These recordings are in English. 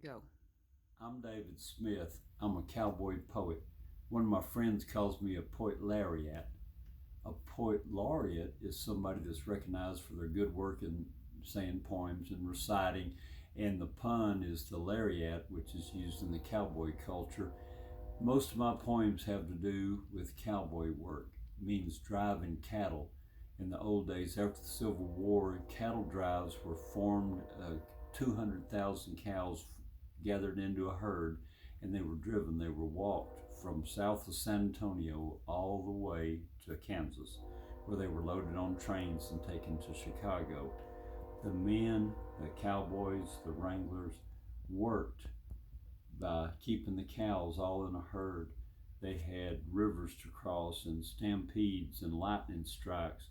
Go. I'm David Smith. I'm a cowboy poet. One of my friends calls me a poet laureate. A poet laureate is somebody that's recognized for their good work in saying poems and reciting, and the pun is the lariat, which is used in the cowboy culture. Most of my poems have to do with cowboy work. It means driving cattle. In the old days, after the Civil War, cattle drives were formed. 200,000 cows gathered into a herd, and they were driven. They were walked from south of San Antonio all the way to Kansas, where they were loaded on trains and taken to Chicago. The men, the cowboys, the wranglers, worked by keeping the cows all in a herd. They had rivers to cross and stampedes and lightning strikes.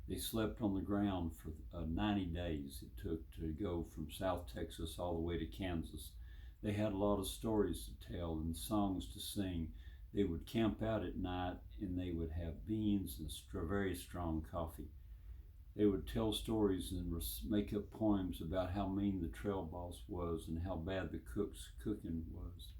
They slept on the ground for 90 days it took to go from South Texas all the way to Kansas. They had a lot of stories to tell and songs to sing. They would camp out at night and they would have beans and very strong coffee. They would tell stories and make up poems about how mean the trail boss was and how bad the cook's cooking was.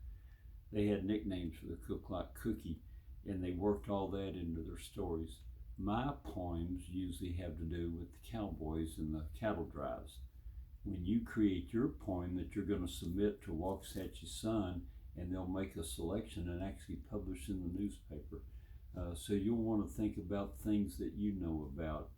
They had nicknames for the cook like Cookie, and they worked all that into their stories. My poems usually have to do with the cowboys and the cattle drives. When you create your poem that you're going to submit to Waxahachie Sun, and they'll make a selection and actually publish in the newspaper. So you'll want to think about things that you know about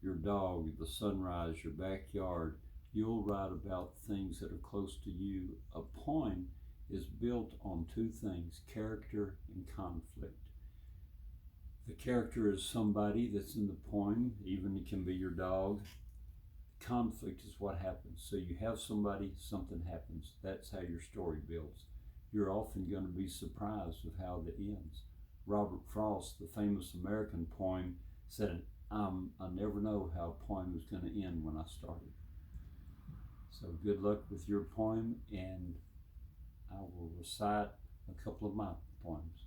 your dog, the sunrise, your backyard. You'll write about things that are close to you. A poem is built on two things: character and conflict. The character is somebody that's in the poem, even it can be your dog. Conflict is what happens. So you have somebody, something happens. That's how your story builds. You're often going to be surprised with how it ends. Robert Frost, the famous American poem, said, I never know how a poem is going to end when I started. So good luck with your poem, and I will recite a couple of my poems.